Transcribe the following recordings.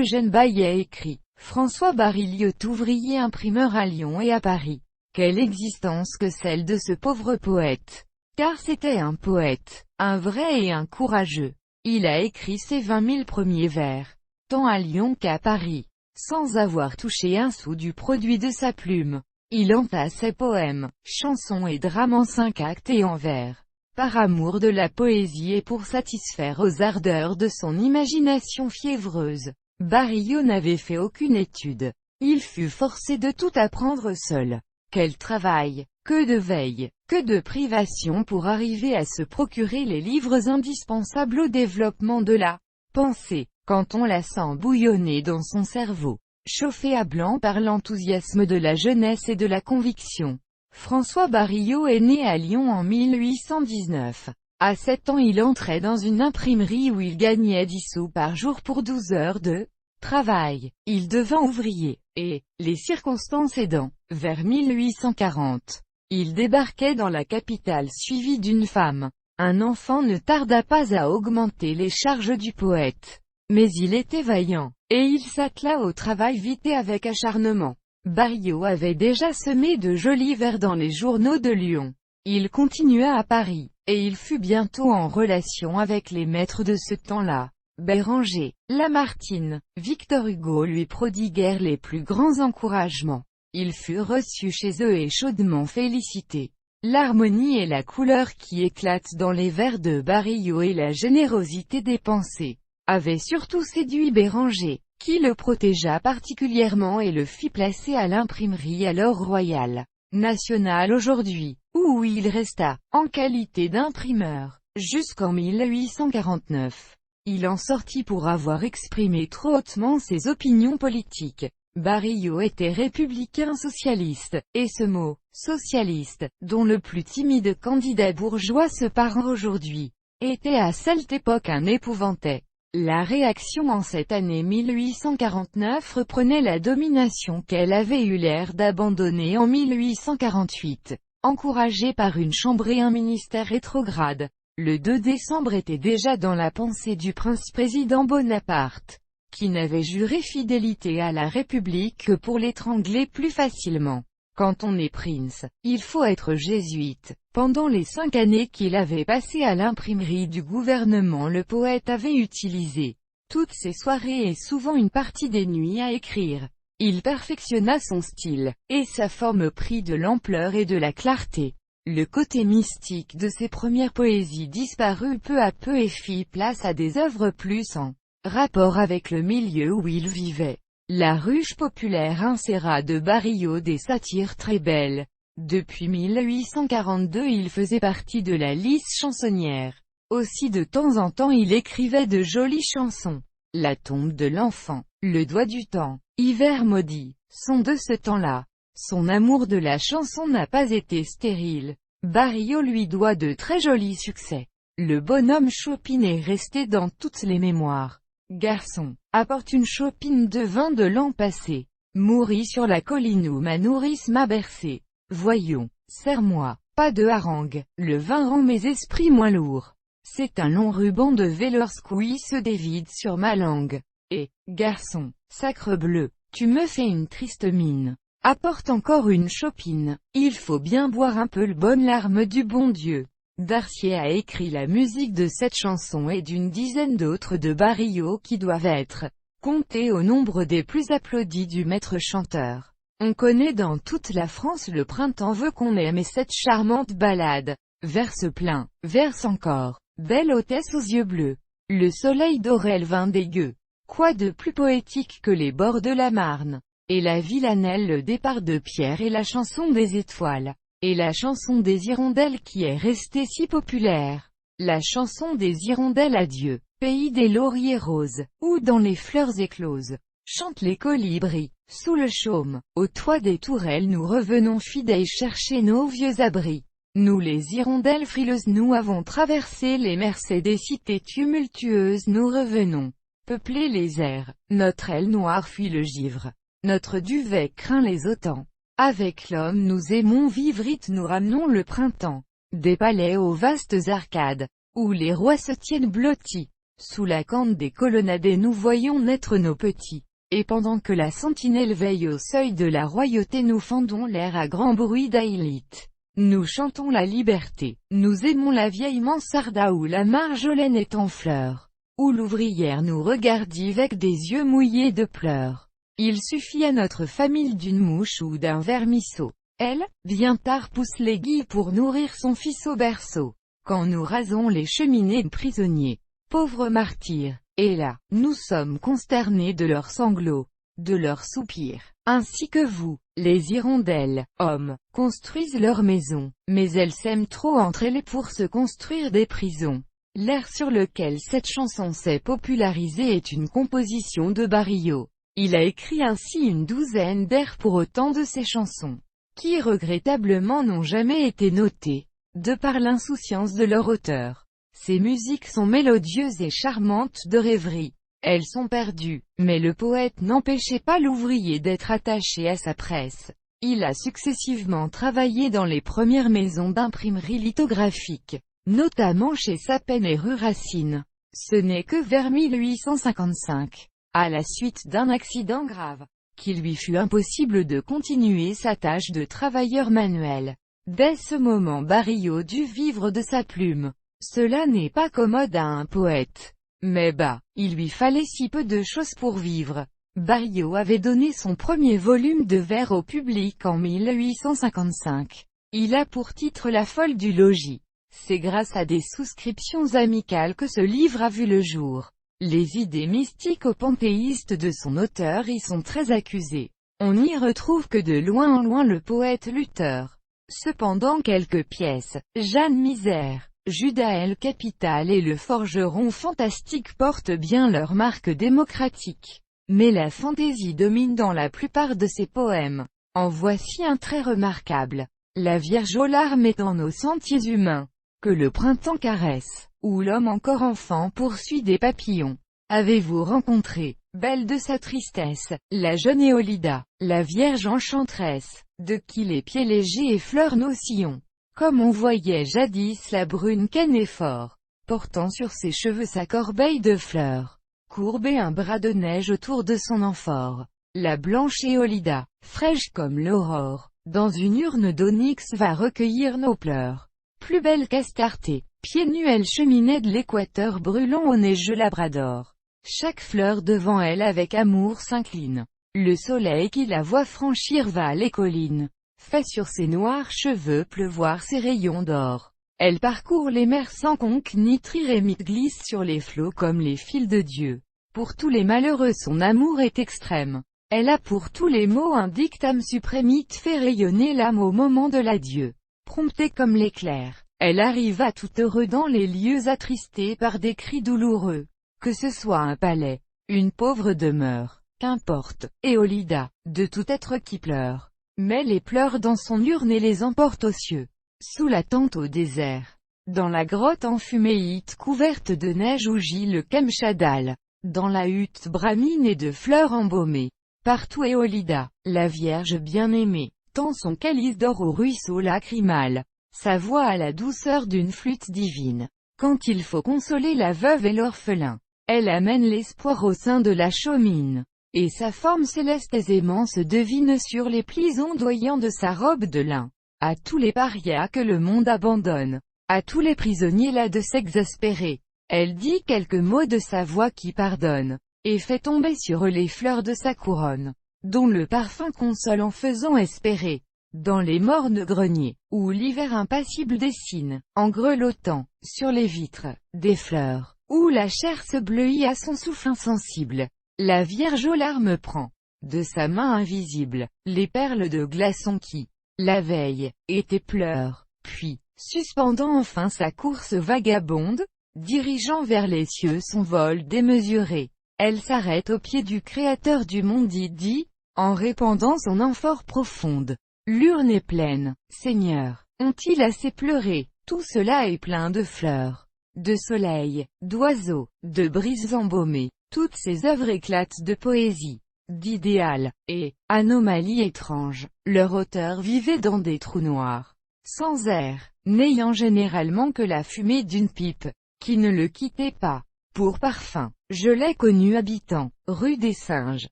Eugène Baillet écrit. François Barillot, ouvrier imprimeur à Lyon et à Paris. Quelle existence que celle de ce pauvre poète! Car c'était un poète, un vrai et un courageux. Il a écrit ses 20 000 premiers vers, tant à Lyon qu'à Paris, sans avoir touché un sou du produit de sa plume. Il entasse ses poèmes, chansons et drames en 5 actes et en vers, par amour de la poésie et pour satisfaire aux ardeurs de son imagination fiévreuse. Barillot n'avait fait aucune étude. Il fut forcé de tout apprendre seul. Quel travail, que de veille, que de privation pour arriver à se procurer les livres indispensables au développement de la pensée, quand on la sent bouillonner dans son cerveau, chauffé à blanc par l'enthousiasme de la jeunesse et de la conviction. François Barillot est né à Lyon en 1819. À 7 ans il entrait dans une imprimerie où il gagnait 10 sous par jour pour 12 heures de travail. Il devint ouvrier, et, les circonstances aidant, vers 1840, il débarquait dans la capitale suivi d'une femme. Un enfant ne tarda pas à augmenter les charges du poète. Mais il était vaillant, et il s'attela au travail vite et avec acharnement. Barillot avait déjà semé de jolis vers dans les journaux de Lyon. Il continua à Paris, et il fut bientôt en relation avec les maîtres de ce temps-là. Béranger, Lamartine, Victor Hugo lui prodiguèrent les plus grands encouragements. Il fut reçu chez eux et chaudement félicité. L'harmonie et la couleur qui éclatent dans les vers de Barillot et la générosité des pensées avaient surtout séduit Béranger, qui le protégea particulièrement et le fit placer à l'imprimerie alors royale, nationale aujourd'hui, où il resta, en qualité d'imprimeur, jusqu'en 1849. Il en sortit pour avoir exprimé trop hautement ses opinions politiques. Barillot était républicain socialiste, et ce mot, socialiste, dont le plus timide candidat bourgeois se parent aujourd'hui, était à cette époque un épouvantail. La réaction en cette année 1849 reprenait la domination qu'elle avait eu l'air d'abandonner en 1848, encouragée par une chambre et un ministère rétrograde. Le 2 décembre était déjà dans la pensée du prince-président Bonaparte, qui n'avait juré fidélité à la République que pour l'étrangler plus facilement. Quand on est prince, il faut être jésuite. Pendant les 5 années qu'il avait passées à l'imprimerie du gouvernement, le poète avait utilisé toutes ses soirées et souvent une partie des nuits à écrire. Il perfectionna son style, et sa forme prit de l'ampleur et de la clarté. Le côté mystique de ses premières poésies disparut peu à peu et fit place à des œuvres plus en rapport avec le milieu où il vivait. La ruche populaire inséra de Barillot des satires très belles. Depuis 1842 il faisait partie de la lice chansonnière. Aussi de temps en temps il écrivait de jolies chansons. La tombe de l'enfant, Le doigt du temps, Hiver maudit, sont de ce temps-là. Son amour de la chanson n'a pas été stérile. Barillot lui doit de très jolis succès. Le bonhomme Chopin est resté dans toutes les mémoires. Garçon, apporte une chopine de vin de l'an passé. Mouris sur la colline où ma nourrice m'a bercé. Voyons, serre-moi, pas de harangue, le vin rend mes esprits moins lourds. C'est un long ruban de velours qui se dévide sur ma langue. Et, garçon, sacre bleu, tu me fais une triste mine. Apporte encore une chopine, il faut bien boire un peu le bonne larme du bon Dieu. Darcier a écrit la musique de cette chanson et d'une dizaine d'autres de Barillot qui doivent être comptées au nombre des plus applaudis du maître chanteur. On connaît dans toute la France Le printemps veut qu'on aime et cette charmante ballade. Verse plein, verse encore, belle hôtesse aux yeux bleus. Le soleil dorait le vin des gueux. Quoi de plus poétique que les bords de la Marne? Et la villanelle, le départ de Pierre et la chanson des étoiles. Et la chanson des hirondelles qui est restée si populaire. La chanson des hirondelles à Dieu, pays des lauriers roses, où dans les fleurs écloses, chantent les colibris. Sous le chaume, au toit des tourelles nous revenons fidèles chercher nos vieux abris. Nous les hirondelles frileuses nous avons traversé les mercés des cités tumultueuses nous revenons. Peupler les airs, notre aile noire fuit le givre. Notre duvet craint les autans. Avec l'homme nous aimons vivre vite nous ramenons le printemps. Des palais aux vastes arcades, où les rois se tiennent blottis. Sous la cante des colonnades nous voyons naître nos petits. Et pendant que la sentinelle veille au seuil de la royauté nous fendons l'air à grand bruit d'Aélite. Nous chantons la liberté, nous aimons la vieille mansarda où la marjolaine est en fleurs, où l'ouvrière nous regarde avec des yeux mouillés de pleurs. Il suffit à notre famille d'une mouche ou d'un vermisseau. Elle, bien tard pousse l'aiguille pour nourrir son fils au berceau. Quand nous rasons les cheminées prisonniers, pauvres martyrs, et là, nous sommes consternés de leurs sanglots, de leurs soupirs, ainsi que vous, les hirondelles, hommes, construisent leurs maisons, mais elles s'aiment trop entre elles pour se construire des prisons. L'air sur lequel cette chanson s'est popularisée est une composition de Barillot. Il a écrit ainsi une douzaine d'airs pour autant de ses chansons, qui regrettablement n'ont jamais été notées, de par l'insouciance de leur auteur. Ces musiques sont mélodieuses et charmantes de rêverie. Elles sont perdues, mais le poète n'empêchait pas l'ouvrier d'être attaché à sa presse. Il a successivement travaillé dans les premières maisons d'imprimerie lithographique, notamment chez Sapin et rue Racine. Ce n'est que vers 1855, à la suite d'un accident grave, qu'il lui fut impossible de continuer sa tâche de travailleur manuel. Dès ce moment Barillot dut vivre de sa plume. Cela n'est pas commode à un poète. Mais il lui fallait si peu de choses pour vivre. Barillot avait donné son premier volume de vers au public en 1855. Il a pour titre La folle du logis. C'est grâce à des souscriptions amicales que ce livre a vu le jour. Les idées mystiques ou panthéistes de son auteur y sont très accusées. On n'y retrouve que de loin en loin le poète lutteur. Cependant quelques pièces, Jeanne Misère, Judas el Capital et le forgeron fantastique portent bien leur marque démocratique. Mais la fantaisie domine dans la plupart de ses poèmes. En voici un très remarquable. La Vierge aux larmes est dans nos sentiers humains, que le printemps caresse, où l'homme encore enfant poursuit des papillons. Avez-vous rencontré, belle de sa tristesse, la jeune Éolida, la Vierge enchanteresse, de qui les pieds légers effleurent nos sillons? Comme on voyait jadis la brune Quennéfort, portant sur ses cheveux sa corbeille de fleurs, courber un bras de neige autour de son amphore. La blanche Éolida, fraîche comme l'aurore, dans une urne d'onyx va recueillir nos pleurs. Plus belle qu'Astarté, pieds nus elle cheminait de l'équateur brûlant au neigeux Labrador. Chaque fleur devant elle avec amour s'incline. Le soleil qui la voit franchir va les collines, fait sur ses noirs cheveux pleuvoir ses rayons d'or. Elle parcourt les mers sans conque ni triremite glisse sur les flots comme les fils de Dieu. Pour tous les malheureux son amour est extrême. Elle a pour tous les maux un dictame suprêmite fait rayonner l'âme au moment de l'adieu. Promptée comme l'éclair, elle arriva tout heureux dans les lieux attristés par des cris douloureux. Que ce soit un palais, une pauvre demeure, qu'importe, Éolida, de tout être qui pleure, met les pleurs dans son urne et les emporte aux cieux. Sous la tente au désert, dans la grotte enfuméite couverte de neige où gît le Kemchadal, dans la hutte bramine et de fleurs embaumées, partout Éolida, la Vierge bien-aimée, tend son calice d'or au ruisseau lacrymal, sa voix à la douceur d'une flûte divine. Quand il faut consoler la veuve et l'orphelin, elle amène l'espoir au sein de la chaumine, et sa forme céleste aisément se devine sur les plis ondoyants de sa robe de lin. À tous les parias que le monde abandonne, à tous les prisonniers là de s'exaspérer, elle dit quelques mots de sa voix qui pardonne, et fait tomber sur eux les fleurs de sa couronne, dont le parfum console en faisant espérer. Dans les mornes greniers, où l'hiver impassible dessine, en grelottant, sur les vitres, des fleurs, où la chair se bleuit à son souffle insensible, la Vierge aux larmes prend, de sa main invisible, les perles de glaçons qui, la veille, étaient pleurs, puis, suspendant enfin sa course vagabonde, dirigeant vers les cieux son vol démesuré, elle s'arrête au pied du Créateur du monde dit, en répandant son amphore profonde. L'urne est pleine, Seigneur, ont-ils assez pleuré? Tout cela est plein de fleurs, de soleil, d'oiseaux, de brises embaumées. Toutes ces œuvres éclatent de poésie, d'idéal, et, anomalie étrange, leur auteur vivait dans des trous noirs, sans air, n'ayant généralement que la fumée d'une pipe, qui ne le quittait pas. Pour parfum, je l'ai connu habitant, rue des Singes,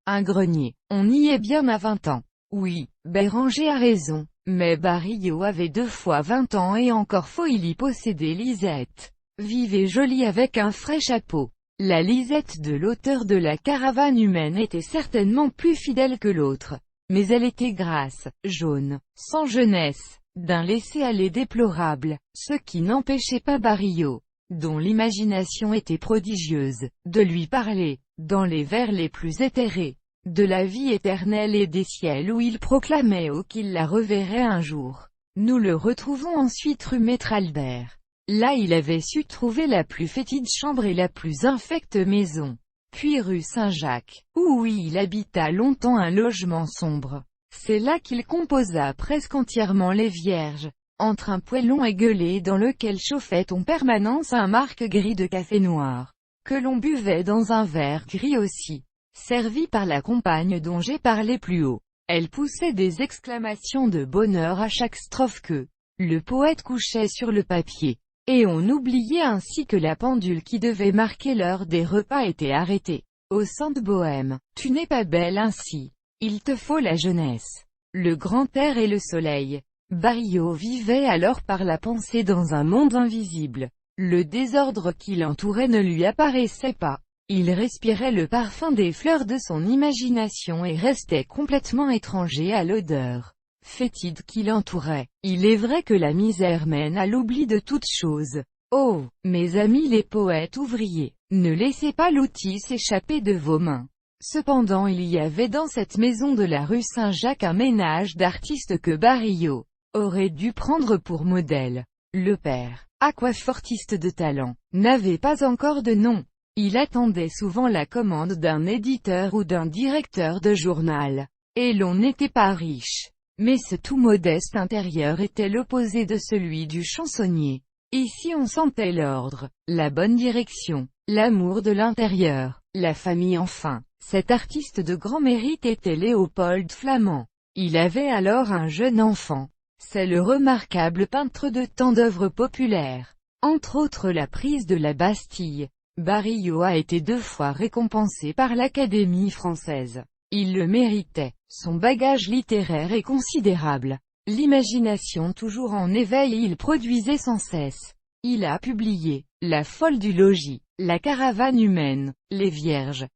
un grenier. On y est bien à 20 ans. Oui, Béranger a raison, mais Barillot avait 2 fois 20 ans et encore faut-il y posséder Lisette. Vive et jolie avec un frais chapeau. La Lisette de l'auteur de La Caravane humaine était certainement plus fidèle que l'autre. Mais elle était grasse, jaune, sans jeunesse, d'un laisser-aller déplorable, ce qui n'empêchait pas Barillot, dont l'imagination était prodigieuse, de lui parler, dans les vers les plus éthérés, de la vie éternelle et des ciels où il proclamait haut qu'il la reverrait un jour. Nous le retrouvons ensuite rue Maître Albert. Là il avait su trouver la plus fétide chambre et la plus infecte maison. Puis rue Saint-Jacques, où il habita longtemps un logement sombre. C'est là qu'il composa presque entièrement les Vierges, entre un poêlon égueulé dans lequel chauffait en permanence un marc gris de café noir, que l'on buvait dans un verre gris aussi, servi par la compagne dont j'ai parlé plus haut. Elle poussait des exclamations de bonheur à chaque strophe que le poète couchait sur le papier. Et on oubliait ainsi que la pendule qui devait marquer l'heure des repas était arrêtée. Ô sainte bohème, tu n'es pas belle ainsi. Il te faut la jeunesse, le grand air et le soleil. Barillot vivait alors par la pensée dans un monde invisible. Le désordre qui l'entourait ne lui apparaissait pas. Il respirait le parfum des fleurs de son imagination et restait complètement étranger à l'odeur fétide qui l'entourait. Il est vrai que la misère mène à l'oubli de toutes choses. Oh, mes amis les poètes ouvriers, ne laissez pas l'outil s'échapper de vos mains. Cependant il y avait dans cette maison de la rue Saint-Jacques un ménage d'artistes que Barillot aurait dû prendre pour modèle. Le père, aquafortiste de talent, n'avait pas encore de nom. Il attendait souvent la commande d'un éditeur ou d'un directeur de journal. Et l'on n'était pas riche. Mais ce tout modeste intérieur était l'opposé de celui du chansonnier. Ici on sentait l'ordre, la bonne direction, l'amour de l'intérieur, la famille enfin. Cet artiste de grand mérite était Léopold Flamand. Il avait alors un jeune enfant. C'est le remarquable peintre de tant d'œuvres populaires, entre autres la prise de la Bastille. Barillot a été 2 fois récompensé par l'Académie française. Il le méritait. Son bagage littéraire est considérable. L'imagination toujours en éveil, il produisait sans cesse. Il a publié La folle du logis, La caravane humaine, Les Vierges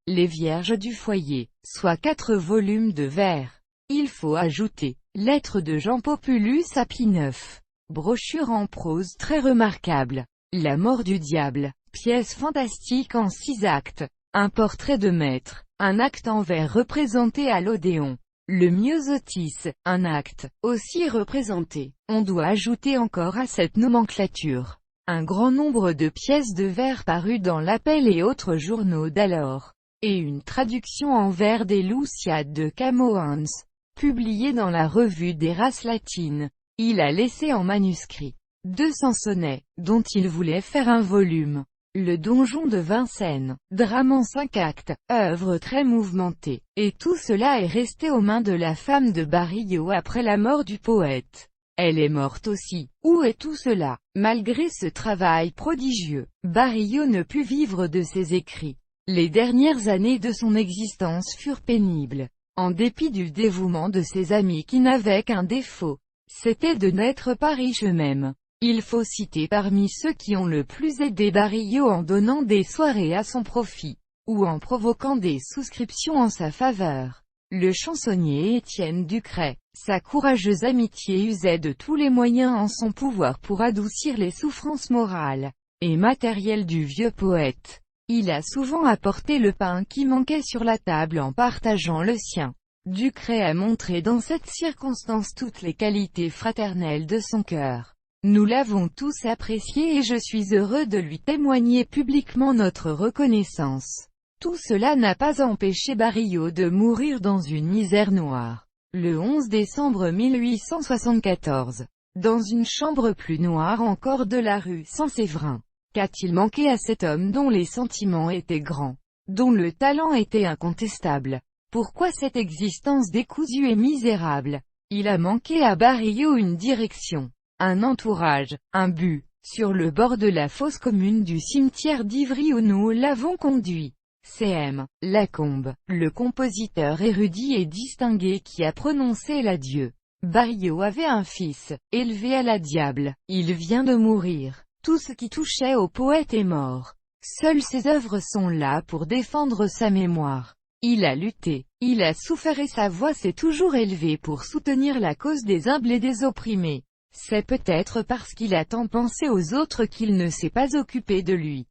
du foyer, soit 4 volumes de vers. Il faut ajouter Lettres de Jean Populus à Pie IX. Brochure en prose très remarquable. La mort du diable, pièce fantastique en 6 actes. Un portrait de maître, un acte en vers représenté à l'Odéon. Le Myosotis, un acte, aussi représenté. On doit ajouter encore à cette nomenclature un grand nombre de pièces de vers parues dans l'Appel et autres journaux d'alors, et une traduction en vers des Lousiades de Camoens, publiée dans la revue des races latines. Il a laissé en manuscrit 200 sonnets, dont il voulait faire un volume. Le Donjon de Vincennes, drame en 5 actes, œuvre très mouvementée, et tout cela est resté aux mains de la femme de Barillot après la mort du poète. Elle est morte aussi. Où est tout cela? Malgré ce travail prodigieux, Barillot ne put vivre de ses écrits. Les dernières années de son existence furent pénibles, en dépit du dévouement de ses amis qui n'avaient qu'un défaut, c'était de n'être pas riches eux-mêmes. Il faut citer parmi ceux qui ont le plus aidé Barillot en donnant des soirées à son profit, ou en provoquant des souscriptions en sa faveur, le chansonnier Étienne Ducret. Sa courageuse amitié usait de tous les moyens en son pouvoir pour adoucir les souffrances morales et matérielles du vieux poète. Il a souvent apporté le pain qui manquait sur la table en partageant le sien. Ducret a montré dans cette circonstance toutes les qualités fraternelles de son cœur. Nous l'avons tous apprécié et je suis heureux de lui témoigner publiquement notre reconnaissance. Tout cela n'a pas empêché Barillot de mourir dans une misère noire, le 11 décembre 1874, dans une chambre plus noire encore de la rue Saint-Séverin. Qu'a-t-il manqué à cet homme dont les sentiments étaient grands, dont le talent était incontestable? Pourquoi cette existence décousue et misérable? Il a manqué à Barillot une direction, un entourage, un but. Sur le bord de la fosse commune du cimetière d'Ivry où nous l'avons conduit. C.M. Lacombe, le compositeur érudit et distingué qui a prononcé l'adieu. Barillot avait un fils, élevé à la diable. Il vient de mourir. Tout ce qui touchait au poète est mort. Seules ses œuvres sont là pour défendre sa mémoire. Il a lutté, il a souffert et sa voix s'est toujours élevée pour soutenir la cause des humbles et des opprimés. C'est peut-être parce qu'il a tant pensé aux autres qu'il ne s'est pas occupé de lui.